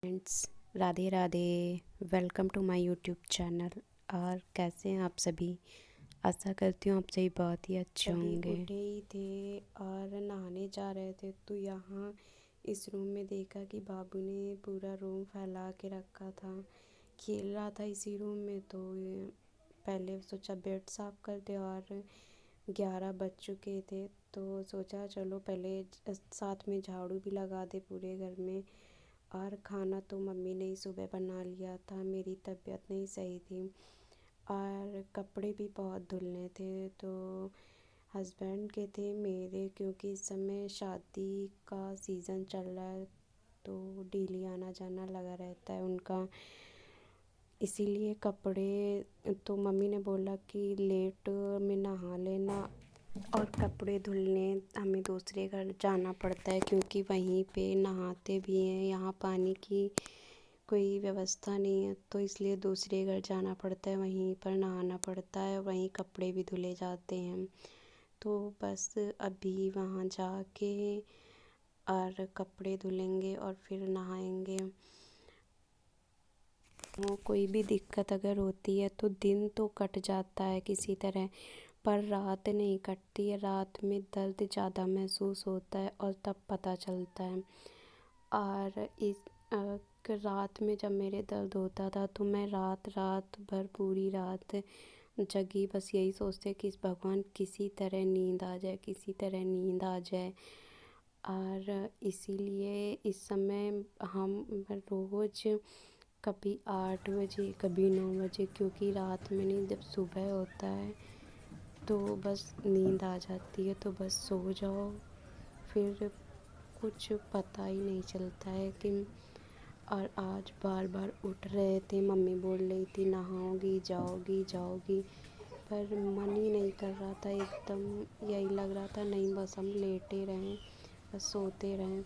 Friends, Radhe Radhe. Welcome to my YouTube channel. और कैसे हैं आप सभी? आशा करती हूँ आप सभी बहुत ही अच्छे होंगे। उठे ही थे और नहाने जा रहे थे तो यहाँ इस रूम में देखा कि बाबू ने पूरा रूम फैला के रखा था, खेल रहा था इसी रूम में। तो पहले सोचा बेड साफ़ कर दे और 11 बज चुके थे तो सोचा चलो पहले साथ में झाड़ू भी लगा दे पूरे घर में। और खाना तो मम्मी ने ही सुबह बना लिया था, मेरी तबीयत नहीं सही थी और कपड़े भी बहुत धुलने थे। तो हस्बैंड के थे मेरे, क्योंकि इस समय शादी का सीज़न चल रहा है तो डेली आना जाना लगा रहता है उनका, इसीलिए कपड़े तो मम्मी ने बोला कि लेट में नहा लेना और कपड़े धुलने हमें दूसरे घर जाना पड़ता है क्योंकि वहीं पे नहाते भी हैं। यहाँ पानी की कोई व्यवस्था नहीं है तो इसलिए दूसरे घर जाना पड़ता है, वहीं पर नहाना पड़ता है, वहीं कपड़े भी धुले जाते हैं। तो बस अभी वहाँ जाके और कपड़े धुलेंगे और फिर नहाएंगे। कोई भी दिक्कत अगर होती है तो दिन तो कट जाता है किसी तरह, पर रात नहीं कटती है। रात में दर्द ज़्यादा महसूस होता है और तब पता चलता है। और रात में जब मेरे दर्द होता था तो मैं रात भर पूरी रात जगी, बस यही सोचते कि भगवान किसी तरह नींद आ जाए, किसी तरह नींद आ जाए। और इसीलिए इस समय हम रोज़ कभी 8 बजे कभी 9 बजे, क्योंकि रात में नहीं, जब सुबह होता है तो बस नींद आ जाती है तो बस सो जाओ, फिर कुछ पता ही नहीं चलता है कि। और आज बार बार उठ रहे थे, मम्मी बोल रही थी नहाओगी जाओगी जाओगी, पर मन ही नहीं कर रहा था। एकदम यही लग रहा था नहीं, बस हम लेटे रहें, बस सोते रहें।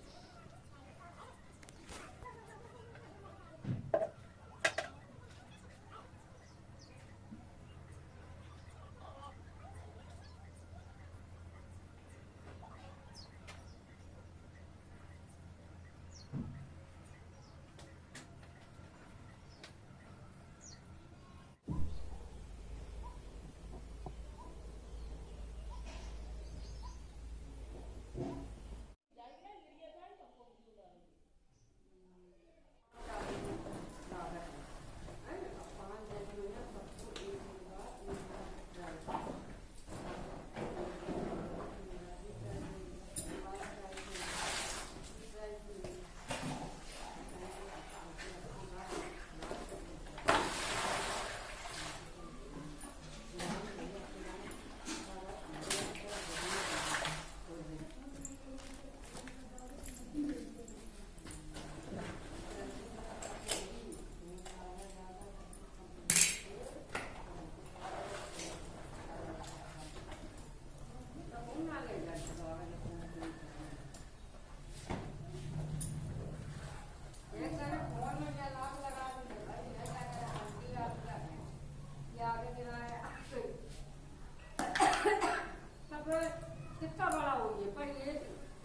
कितना बड़ा हो गया पर ये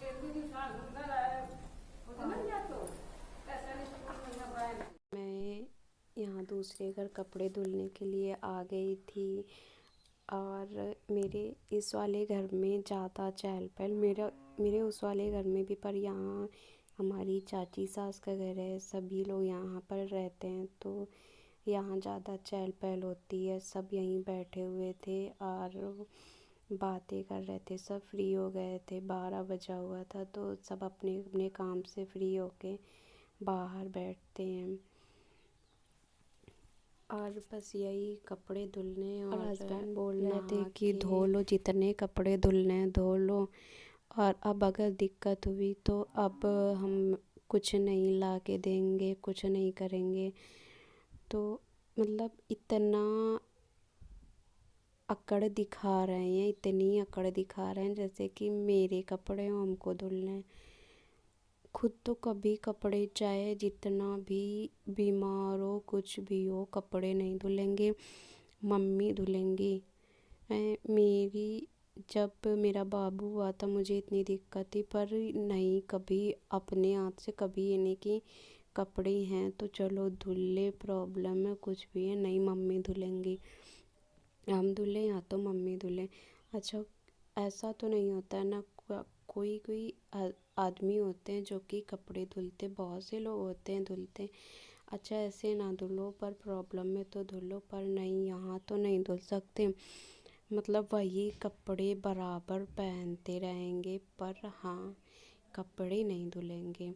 एक भी इंसान सुंदर है वो नहीं जातो ऐसा नहीं सब मैं यहाँ दूसरे घर कपड़े धुलने के लिए आ गई थी और मेरे इस वाले घर में ज़्यादा चहल पहल, मेरे उस वाले घर में भी, पर यहाँ हमारी चाची सास का घर है, सभी लोग यहाँ पर रहते हैं तो यहाँ ज़्यादा चहल पहल होती है। सब यहीं बैठे हुए थे और बातें कर रहे थे, सब फ्री हो गए थे, 12 बजा हुआ था तो सब अपने अपने काम से फ्री होके बाहर बैठते हैं। और बस यही कपड़े धुलने और हस्बैंड बोल रहे थे कि धो लो, जितने कपड़े धुलने हैं धो लो, और अब अगर दिक्कत हुई तो अब हम कुछ नहीं ला के देंगे, कुछ नहीं करेंगे। तो मतलब इतना अकड़ दिखा रहे हैं, इतनी अकड़ दिखा रहे हैं जैसे कि मेरे कपड़े हों, हमको धुलने हैं। खुद तो कभी कपड़े चाहे जितना भी बीमार हो कुछ भी हो कपड़े नहीं धुलेंगे, मम्मी धुलेंगी। मेरी जब मेरा बाबू हुआ था मुझे इतनी दिक्कत थी, पर नहीं कभी अपने हाथ से कभी ये नहीं कि कपड़े हैं तो चलो धुल ले, प्रॉब्लम है कुछ भी है नहीं, मम्मी धुलेंगी, हम धुले या तो मम्मी धुले। अच्छा ऐसा तो नहीं होता है ना, कोई कोई आदमी होते हैं जो कि कपड़े धुलते, बहुत से लोग होते हैं धुलते। अच्छा ऐसे ना धुलो, पर प्रॉब्लम में तो धुलो, पर नहीं यहाँ तो नहीं धुल सकते, मतलब वही कपड़े बराबर पहनते रहेंगे, पर हाँ कपड़े नहीं धुलेंगे।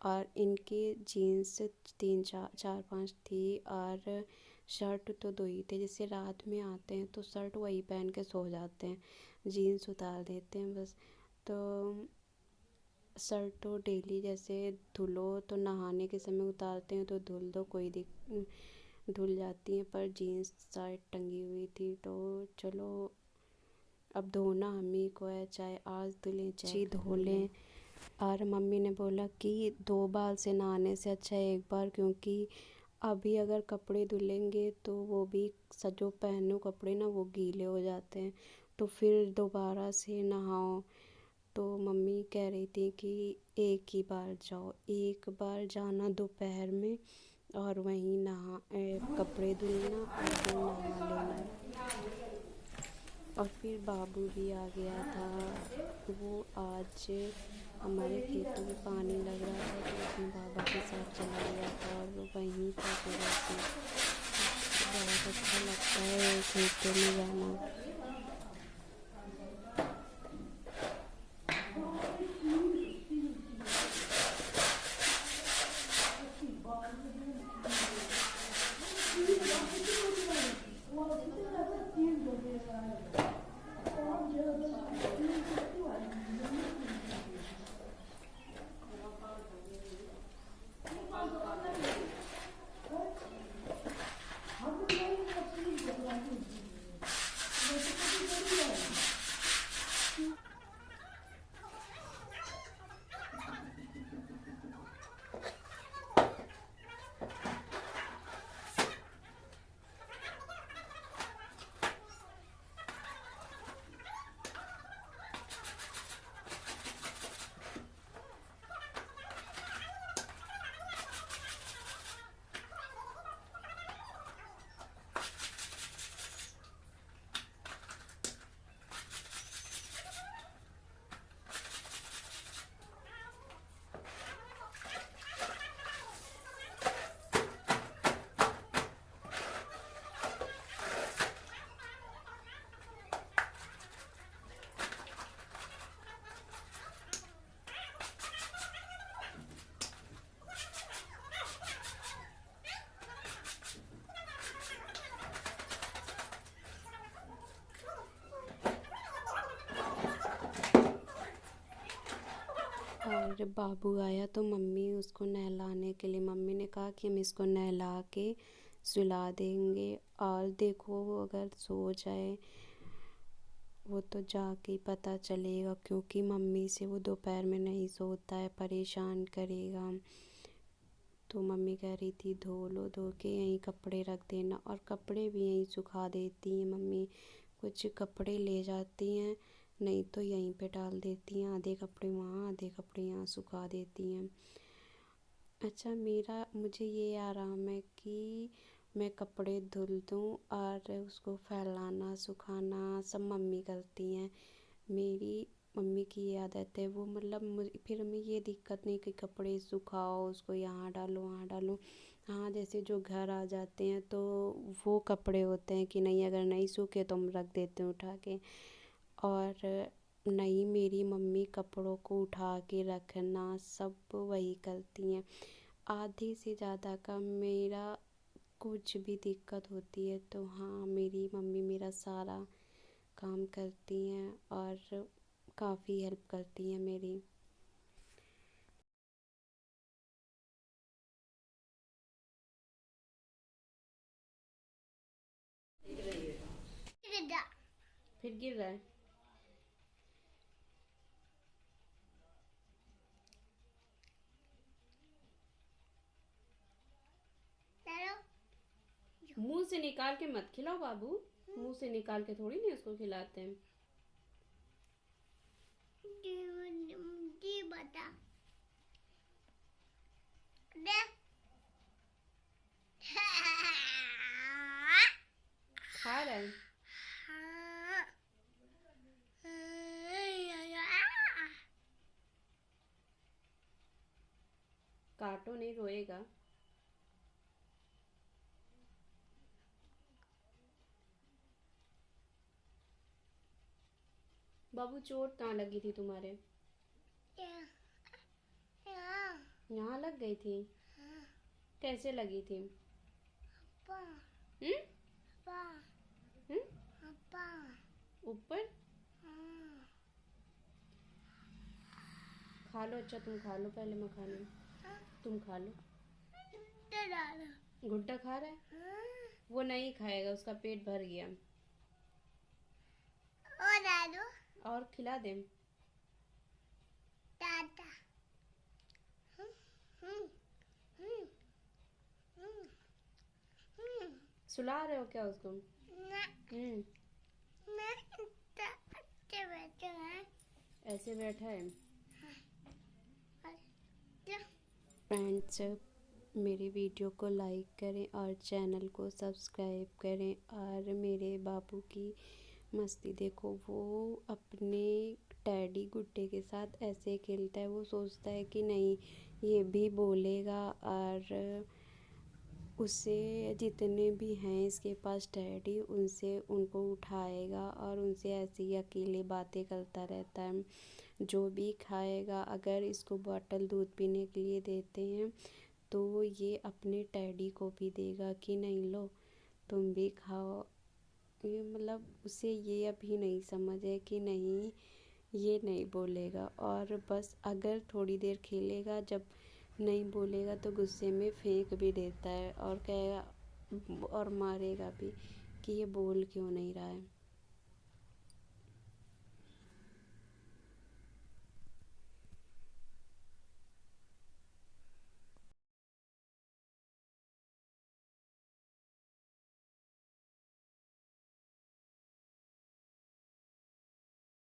और इनकी जीन्स तीन चार पांच थी, और शर्ट तो दो ही थे, जैसे रात में आते हैं तो शर्ट वही पहन के सो जाते हैं, जीन्स उतार देते हैं बस। तो शर्ट तो डेली जैसे धुलो तो नहाने के समय उतारते हैं तो धुल दो, कोई धुल जाती हैं, पर जीन्स शर्ट टंगी हुई थी तो चलो अब धोना हम ही को है, चाहे आज धुलें चाहे धो लें। और मम्मी ने बोला कि 2 बार से नहाने से अच्छा है 1 बार, क्योंकि अभी अगर कपड़े धुलेंगे तो वो भी जो पहनो कपड़े ना वो गीले हो जाते हैं, तो फिर दोबारा से नहाओ। तो मम्मी कह रही थी कि एक ही बार जाओ, एक बार जाना दोपहर में और वहीं कपड़े धुलना और फिर नहा लेना। और फिर बाबू भी आ गया था, वो आज हमारे खेतों में पानी लग रहा था तो उसमें बाबा के साथ चला गया था, और वो वहीं पर से बहुत अच्छा लगता है खेतों में जाना। और बाबू आया तो मम्मी उसको नहलाने के लिए, मम्मी ने कहा कि हम इसको नहला के सुला देंगे, और देखो अगर सो जाए वो तो जाके ही पता चलेगा, क्योंकि मम्मी से वो दोपहर में नहीं सोता है, परेशान करेगा। तो मम्मी कह रही थी धो लो, धो के यहीं कपड़े रख देना, और कपड़े भी यहीं सुखा देती हैं मम्मी, कुछ कपड़े ले जाती हैं नहीं तो यहीं पे डाल देती हैं, आधे कपड़े वहाँ आधे कपड़े यहाँ सुखा देती हैं। अच्छा मुझे ये आराम है कि मैं कपड़े धुल दूँ और उसको फैलाना सुखाना सब मम्मी करती हैं। मेरी मम्मी की ये आदत है, वो मतलब फिर हमें ये दिक्कत नहीं कि कपड़े सुखाओ उसको यहाँ डालो वहाँ डालो। हाँ जैसे जो घर आ जाते हैं तो वो कपड़े होते हैं कि नहीं अगर नहीं सूखे तो हम रख देते हैं उठा के, और नहीं मेरी मम्मी कपड़ों को उठा के रखना सब वही करती हैं। आधे से ज़्यादा का मेरा कुछ भी दिक्कत होती है तो हाँ मेरी मम्मी मेरा सारा काम करती हैं और काफ़ी हेल्प करती हैं मेरी। फिर गिर रहा है। मुंह से निकाल के मत खिलाओ बाबू, मुंह से निकाल के थोड़ी नहीं उसको खिलाते हैं। जी बता दे। डांटो नहीं, रोएगा। बाबू चोट कहाँ लगी थी तुम्हारे? यहाँ लग गई थी? कैसे लगी थी? हम्म? ऊपर? खा लो, अच्छा तुम खा लो पहले मखाने। तुम खा लो। गुड्डा खा रहा है? वो नहीं खाएगा, उसका पेट भर गया। और खिला दे। सुला रहे हो क्या उसको? हम्म। ऐसे बैठा है। फ्रेंड्स, मेरे वीडियो को लाइक करें और चैनल को सब्सक्राइब करें। और मेरे बाबू की मस्ती देखो, वो अपने टैडी गुड्डे के साथ ऐसे खेलता है। वो सोचता है कि नहीं ये भी बोलेगा, और उसे जितने भी हैं इसके पास टैडी, उनसे उनको उठाएगा और उनसे ऐसे ही अकेले बातें करता रहता है। जो भी खाएगा, अगर इसको बॉटल दूध पीने के लिए देते हैं तो ये अपने टैडी को भी देगा कि नहीं लो तुम भी खाओ। ये मतलब उसे ये अभी नहीं समझ है कि नहीं ये नहीं बोलेगा। और बस अगर थोड़ी देर खेलेगा, जब नहीं बोलेगा तो गुस्से में फेंक भी देता है और कहेगा और मारेगा भी कि ये बोल क्यों नहीं रहा है।